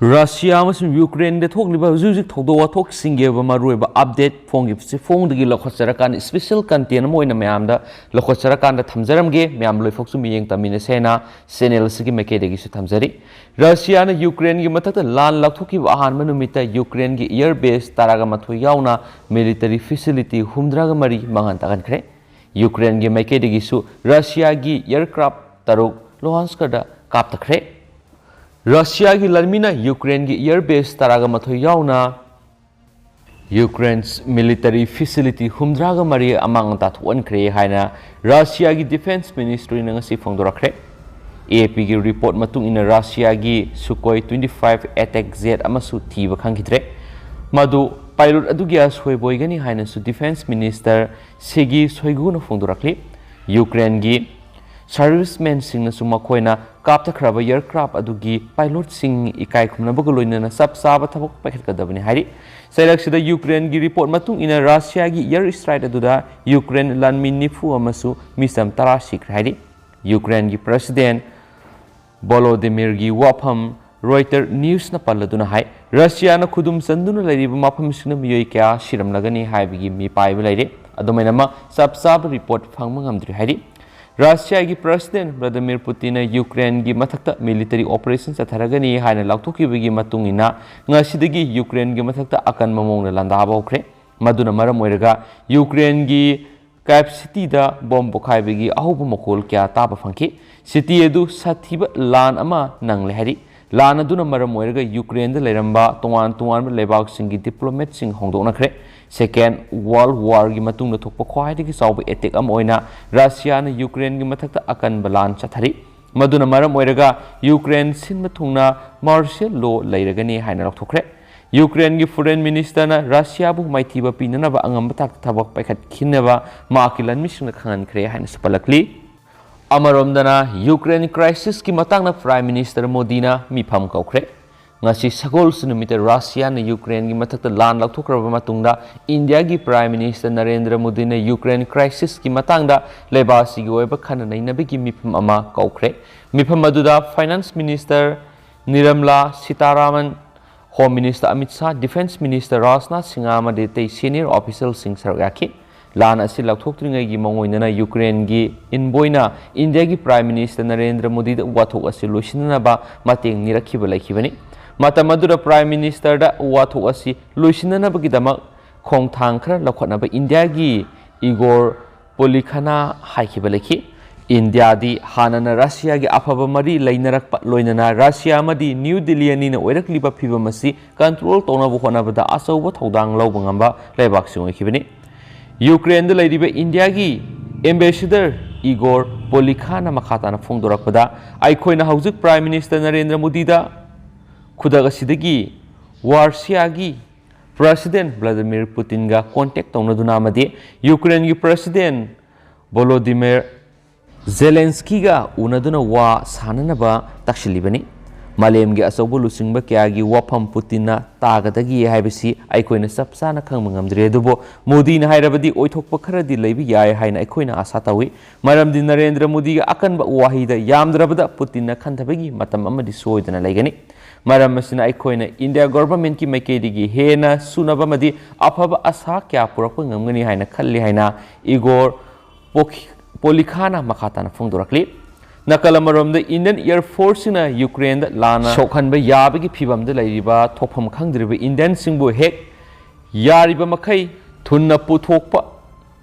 Russia amasung Ukraine de thokliba hujik thokdo wathok singge ba marueba update phongi phone digi lokhachara kan special content moina mayamda lokhachara kan da thamjaramge mayam loifoksu miyeng tamine sena channel sigi meke degi su thamjari Russia na Ukraine gi mathakta lan lakthoki ahan manumita Ukraine gi air base taraga matho yauna military facility humdraga mari mangan tagan khre Ukraine gi meke degi su Russia gi aircraft taruk Luhansk da kap takhre Russia की लड़मीना Ukraine की air base तरागा मथो याउना Ukraine's military facility हुमद्रागा मरी अमांग ताथोनख्रे हाइना रशिया की डिफेंस मिनिस्ट्री नंगसी फोंदोरख्रे एपी की रिपोर्ट मतुंग इन रशिया की सुकोई 25 अटैक जेट अमसु थीब खंगिद्रे मदु पायलट अदुगी असोयबोयगनी हाइना सु डिफेंस मिनिस्टर सेगी सोयगुन फोंदोरख्ले यूक्रेन की सर्विसमैन सिंह मखोना कापथख्रब एयरक्राफ्ट अदुगी पायलट सिंह इकाई खुमनबग लोइनना सब साब थबक पैखतकदबनि हारि सैलक्सिदा यूक्रेन की रिपोर्ट मतुंग इन रशिया की एयर स्ट्राइक अदुदा यूक्रेन लानमि निफु अमसु मिसम तरा सिख्र हारि यूक्रेन की प्रेसिडेंट वोलोदिमिर की वाफम रॉयटर न्यूज न पल्लदुना हाय रशिया न खुदुम चंदुना लैरिब माफम सिंह मियोय क्या सिरमलगनी हायबिगी मी पाइब लैरे अदुमैनमा सब साब रिपोर्ट फंगम ngamdri हारि रशिया की प्रेसिडेंट व्लादिमीर पुतिन यूक्रेन की मथक्ता मिलिटरी ऑपरेशन चथरगनी हायना लाउथोकिबगी मतुंगिना ngasiदगी यूक्रेन की मथक्ता अकन ममोंगना लांदाबा होख्रे मदुना मरम ओइरगा यूक्रेन की कैप सिटी दा बॉम्ब पोखाइबगी अहोब मखोल क्या ताबा फंखि सिटी एदु साथिब लान अमा नंगले हारि लान अदुना मरम ओइरगा यूक्रेन दा लेरंबा तोवान तोवान लेबाक सिंगी डिप्लोमेट सिंग होंदोनख्रे सेकेंड वर्ल्ड वार की मतुंग थोप ख्वाइदगी चाउब एटेक अम ओइना रशिया न यूक्रेन की मथक्ता अकन बलान चथरी मदुना मरम ओइरगा यूक्रेन सिन मथुंगना मार्शल लॉ लैरगनी हाइना लौथोख्रे यूक्रेन की फॉरेन मिनिस्टर न रशिया बु माइथिबा पिननबा अंगम ताक थबक पैखत खिनबा माकी लनमिसिंग खंगनख्रे हाइना सपलकली अमरोमदना यूक्रेन क्राइसिस की मतंग न प्राइम मिनिस्टर मोदीना मिफम कौख्रे ngasi sagol sunumite Russia na Ukraine gi mathakta lan lakthokraba matungda India gi Prime Minister Narendra Modi na Ukraine crisis ki matangda lebasi gi oiba khana nainabi gi mifam ama kaukhre mifam aduda Finance Minister Nirmala Sitaraman Home Minister Amit Shah Defense Minister Rajnath Singh amade tei senior official sing sargaki lan asi lakthoktringai gi mongoinana Ukraine gi inboina India gi Prime Minister Narendra Modi da wathok asi loisinna ba mateng nirakhiba laikhibani Matamudura Prime Minister da wathok asi loisinna bagidama khongthang khra lakhotnaba India gi Igor Polikhana haikhibalaki India di hanana Russia gi afaba mari lainarakpa loinana Russia amadi New Delhi ani na oirakliba phibamasi control tonabu honabada asauba thodang lawbangamba laibak singoi Ukraine da lairiba India gi Ambassador Igor Polikhana makhatana phongdorakpada aikhoina haujuk Prime Minister Narendra Modi da खुदागसिदगी वार्सियागी president Vladimir Putin गा contact तौनदुना मदे Ukraine की president Volodymyr Zelensky गा उनदुना वा साननबा तक्सिलिबनी मालेम गे असौबो लुसिंगबा क्यागी वाफम पुतिना तागदगी हाइबसी आइकोइना सबसाना खंगमंगमद्रे दुबो मोदी ना हाइरबदी ओइथोकप खरदी लैबि याय हाइना आइकोइना आशा तवी मरमदि नरेंद्र मोदी गा अकनबा वाहिदा यामद्रबदा पुतिना खंथबगी मतम अमदि सोइदना लैगनी मरम मसिना आइकोइना इंडिया गवर्नमेंट की मैकेदिगी हेना सुनबा मदि अफबा आशा क्या पुरक ngमगनी हाइना खल्ली हाइना इगोर पोलिखाना मखाताना फोंदोरकली नकलमरोम the Indian air force in Ukraine लाना सोखनबा याबगी फिबम द लैरिबा थोफम खंगद्रिबा इंडियन सिंगबु हेक यारिबा मखै थुन्ना पुथोकपा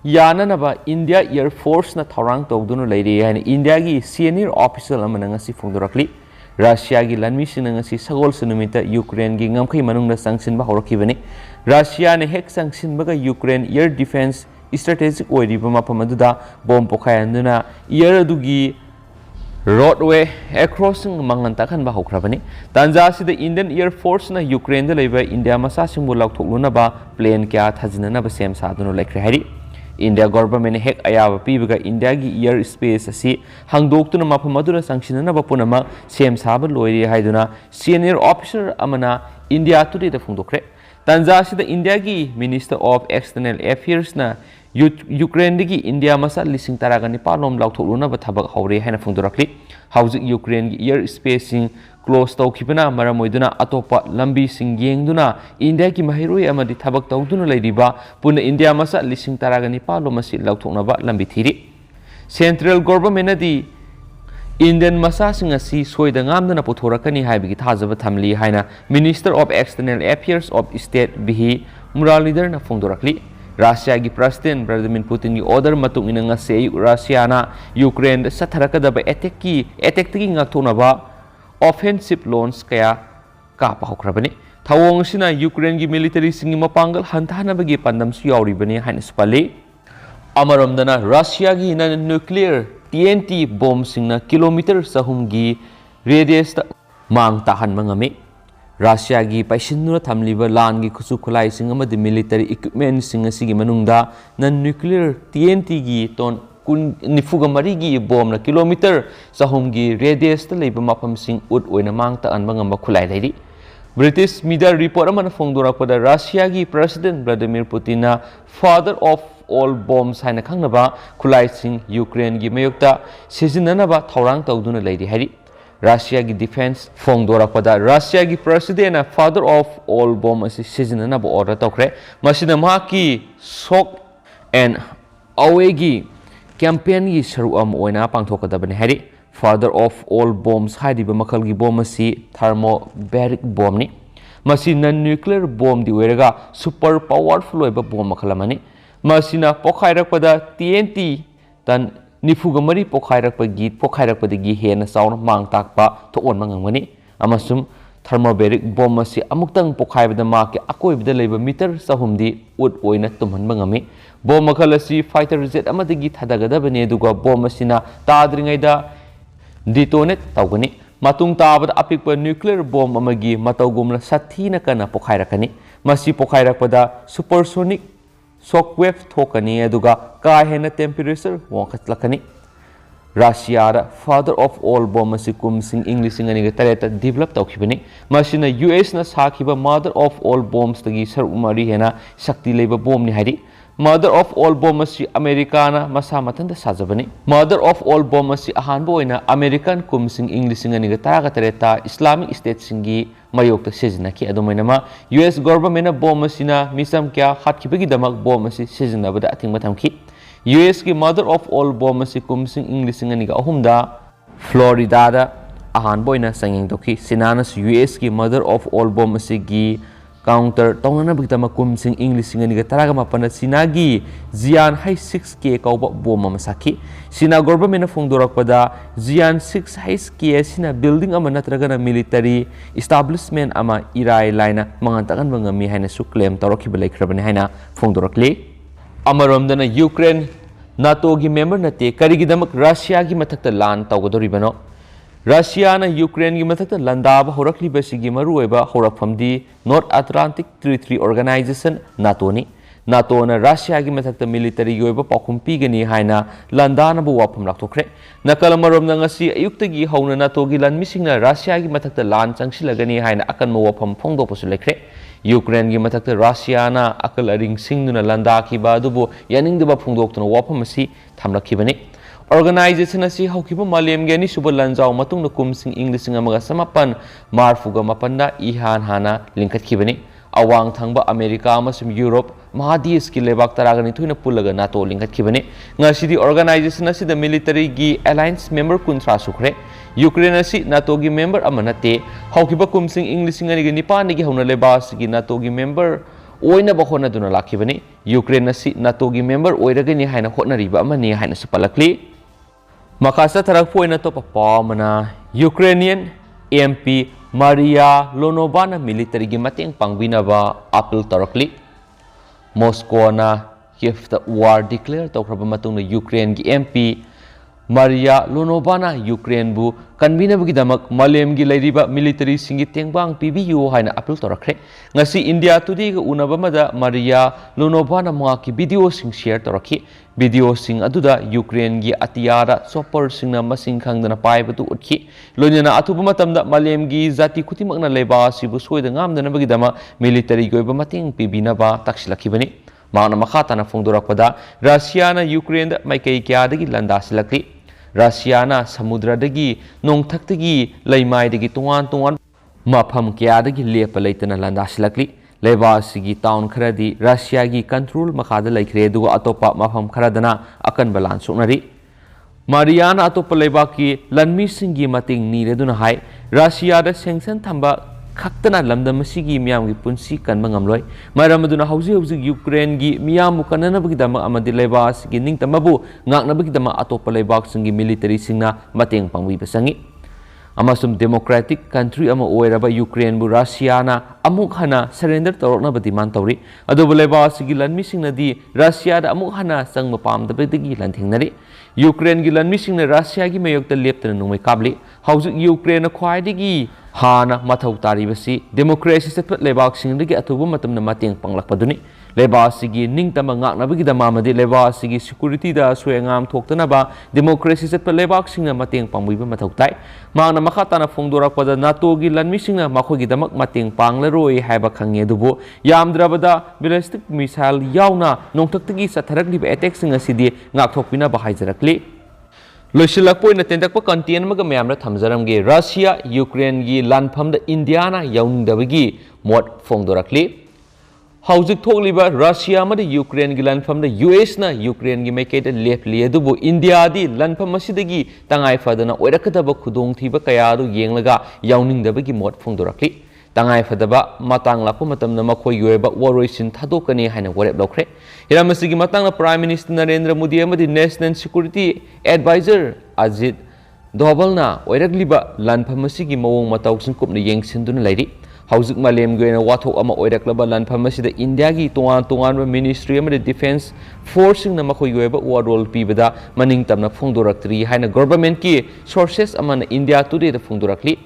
याननबा इंडिया एयर फोर्स न थौरांग तौदुनु लैरि हाइना इंडिया की सीनियर ऑफिसर अमना ngasi फोंदोरकली रशिया की लनमिसिंग ngasi sagol सुनुमिता यूक्रेन की ngमखै मनुंगना संगसिनबा हौरखिबनि रशिया ने हेक संगसिनबगा यूक्रेन एयर डिफेंस स्ट्रेटेजिक ओइरिबा मफम अदुदा बॉम्ब पोखायनदुना एयर अदुगी रोडवे एक्रॉसिंग मंगन तखन बा हौख्रबनि तांजासिद इंडियन एयर फोर्स ना यूक्रेन द लेबा इंडिया मसा सिंबु लाउथोकलुनबा प्लेन क्या थाजिननबा सेम सादुनु लेख्रे हारि इंडिया गवर्नमेंट हेक अयाब पीबगा इंडिया की एयर स्पेस असी हंगदोक्तुना मफम अदुना संगसिननबा पुनमा सेम साब लोइरि हाइदुना सीनियर ऑफिसर अमना इंडिया टुडे द फोंदोख्रे तांजासिद इंडिया की मिनिस्टर ऑफ एक्सटर्नल अफेयर्स ना यूक्रेन की इंडिया मसा लिसिंग तरागा निपालोम लाउथोकलुनबा थबक हौरे हाइना फोंदोरकली हाउजिक यूक्रेन की एयर स्पेसिंग close taukhibana maram oiduna atopa lambi sing yengduna India ki mahiroi amadi thabak tawduna leiriba puna India masa lising taragani palo masi lauthoknaba lambi thiri Central Government adi Indian masa sing asi soida ngamdana pothorakani haibigi thajaba thamli haina Minister of External Affairs of State bihi Muralidhar na phongdorakli Russia gi President Vladimir Putin gi order matung ina ngase Russia na Ukraine da satharakadaba attack tagi ngakthonaba offensive launch kaya ka pahokrabani thawong sina Ukraine gi military singi mapangal hantanabagi pandam su yauribani haina spali amaramdana Russia gi na nuclear TNT bomb singna kilometer sahumgi radius ta mang tahan mangami Russia gi paisinura thamliba lan gi khusu khulai sing amadi military equipment sing asigi manungda na nuclear TNT gi ton kun nifuga mari gi bomb na kilometer sahumgi radius ta leiba mafam sing ut oina mang ta an mangamba khulai leiri British media report amana phongdora pada Russia gi President Vladimir Putin na father of all bombs haina khangnaba khulai sing Ukraine gi mayokta sizinanaba thorang tawduna leiri hari Russia gi defense phongdora pada Russia gi president na father of all bomb asi sizinanaba order tawkre masina maki shock and awe gi campaign gi saruam oina pangthokadabani hari father of all bombs haidiba makal gi bomb asi thermobaric bomb ni masi non nuclear bomb di oiraga super powerful oiba bomb makalamani masina pokhairakpada TNT tan nifuga mari pokhairakpadagi hena sauna mang takpa thokon mangangani amasum thermobaric bomb asi amuktang pokhaibada ma ke akoibada leiba meter sahumdi ut oina tumhan mangami bomb makal asi fighter jet amadagi thadagadabani duga bomb asina tadringaida detonate tawgani matung tabada apikpa nuclear bomb amagi matawgumla sathina kana pokhairakani masi pokhairakpada supersonic shockwave thokani aduga ka hena temperature wangkhatlakani Russia da father of all bomb asi kumsing English ngani ga tareta develop tawkhibani masina US na sakhiba mother of all bombs tagi sarumari hena shakti leiba bomb ni hari mother of all bomb asi Americana masa mathanda sajabani mother of all bomb asi ahanbo oina American kumsing English ngani ga taraga tareta Islamic State singi mayokta sejina ki adumainama US government na bomb asina misam kya khatkibagi damak bomb asi sejina bada ating matamki US ki mother of all bomb asi kumsing English ngani ga ahumda Florida da ahan boina sanging doki sinanas US ki mother of all bomb asi gi counter tongana bigtama kumsing English ngani ga taraga mapana sinagi Zian High 6K kauba bomb masaki sina government na phongdorak pada Zian 6 High K sina building ama natraga na military establishment ama irai laina mangantakan mangami haina su claim tawraki belai khrabani haina phongdorakli amaramdana Ukraine NATO gi member nate karigidamak Russia gi mathakta lan tawgodoribano Russia na Ukraine gi mathakta landaba horakli basigi marueba horakfamdi North Atlantic Treaty Organization NATO ni NATO na Russia gi mathakta military gi oiba pakhum pigani haina landana bu wapam laktokre nakalamarom na ngasi ayukta gi hauna NATO gi lanmising na Russia gi mathakta lan changsilagani haina akan mo wapam phongdo pasu lekre Ukraine gi mathakta Russia na akal aring singduna landa ki ba dubu yaning deba phongdoktuna wapam asi thamlakhibani organization asi haukiba malem gani suba lanjau matung na kumsing English ngamaga samapan marfuga mapanda ihan hana linkat khibani awang thangba America amasum Europe mahadis ki lebak taragani thuina pulaga NATO linkat khibani ngasidi organization asi the military gi alliance member kuntra sukre Ukraine asi NATO gi member amanate haukiba kumsing English ngani gi nipani gi hauna lebas gi NATO gi member oina ba khona duna lakhibani Ukraine asi NATO gi member oiragani haina khonariba amani haina supalakli makasa tarak poina to papamana Ukrainian MP Maria Lonovana military gi mateng pangbinaba appeal tarakli Moscow na Kiev the war declare to praba matung na Ukraine gi MP Maria Lonovana Ukraine bu kanbina bagi damak malem gi lairiba military singi tengbang PBU haina appeal torakre ngasi India today ga unaba mada Maria Lonovana ma ki video sing share toraki video sing aduda Ukraine gi atiyara chopper sing na masing khangdana paibatu utki loinana atuba matamda malem gi jati khutimakna leba sibu soida ngamdana bagi dama military goiba mateng PBina ba taksilakibani maana makhatana phongdorakpada Russia na Ukraine da maikai kya dagi landa silakli Russia samudradagi nongthaktagi leimaidagi tuan mafam kyadagi lepa leitana landasilakli leba sigi town kharadi Russia gi control makhada laikre du atopa mafam kharadana akan balan suknari Mariana atopa leba ki lanmi singi mating nireduna hai Russia da sanction thamba khakhtana lamdam sigi miyam gi punsi kan mangamloi maramaduna hauji Ukraine gi miyam kanana bagi dama amadi leba sigi ningtamabu ngakna bagi dama atopa leba singi military singna mateng pangwi basangi amasum democratic country ama Oiraba Ukraine bu Russia amuk hana surrender torokna ba demand tori adobu leba sigi lanmi singna di Russia da amuk hana sang mapam da bedigi lanthingnari Ukraine gi lanmi singna Russia gi mayok ta leptana nungmai kabli haujuk Ukraine na khwaidigi hana mathau tari basi democracy setpat leba singdagi atubu matamna mateng panglakpaduni leba sigi ningtama ngakna bagi da mamadi leba sigi security da suengam thoktana ba democracy setpat leba singna mateng pangbuiba mathau tai mana makhatana phongdorak pada NATO gi lanmi singna makhogi damak mateng panglaroi haiba khangye dubu yamdrabada ballistic missile yauna nongthaktagi satharakliba attack singa sidi ngakthokpina ba haijarakli loisilakpoina tendakpa content maga mayamra thamjaramge Russia Ukraine gi lanpham da India na yauningdabagi mot phongdorakli Haujik thokliba Russia amadi Ukraine gi lanpham da US na Ukraine gi maikeda lepli adubu India di lanpham asidagi tangai fadana oirakadaba khudongthiba kaya adu yenglaga yauningdabagi mot phongdorakli tangai fadaba matang lakpa matamna makhoi yoeba waroisin thadokani haina warep lokre hiramasigi matangna Prime Minister Narendra Modi amadi National Security Advisor Ajit Dovalna oiragliba lanpham asigi mawong matawsin kupna yengsinduna lairi Haujik malem goina wathok ama oiraklaba lanpham asida India gi tongan Ministry amadi Defense Force na makhoi yoeba warol pibada maning tamna phongdoraktri haina government ki sources amana India today da phongdorakli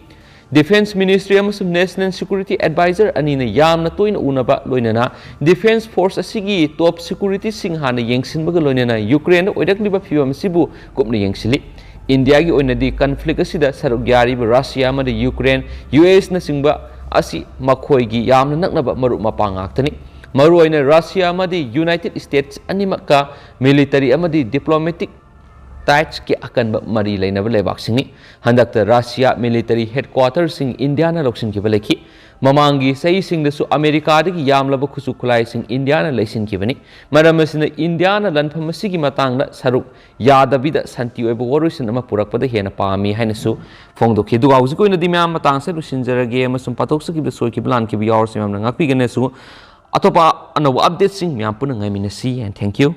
Defense Ministry amasum National Security Advisor anina yamna toina unaba loinana Defense Force asigi top security sing hana yengsinbaga loinana Ukraine oirakliba phibam sibu kupna yengsili India gi oinadi conflict asida saruk yari Russia amadi Ukraine US na singba asi makhoi gi yamna naknaba maru mapangaktani maru oina Russia amadi United States animaka military amadi diplomatic ties ki akan mari lainaba lebak singni handakta Russia military headquarters sing India na loksin ki baleki mamangi sei sing dasu America dagi yamlaba khusu khulai sing India na leisin ki bani maramasina India na lanpham asigi matangda saruk yadabida santi oibo warusin ama purakpada hena pami hainasu phongdokhi duga hujiko ina di myam matang se lusinjarage amasum patok saki besoi ki plan ki bi yaur simam na ngakpi ganesu atopa anaw update sing myam puna ngai minasi and thank you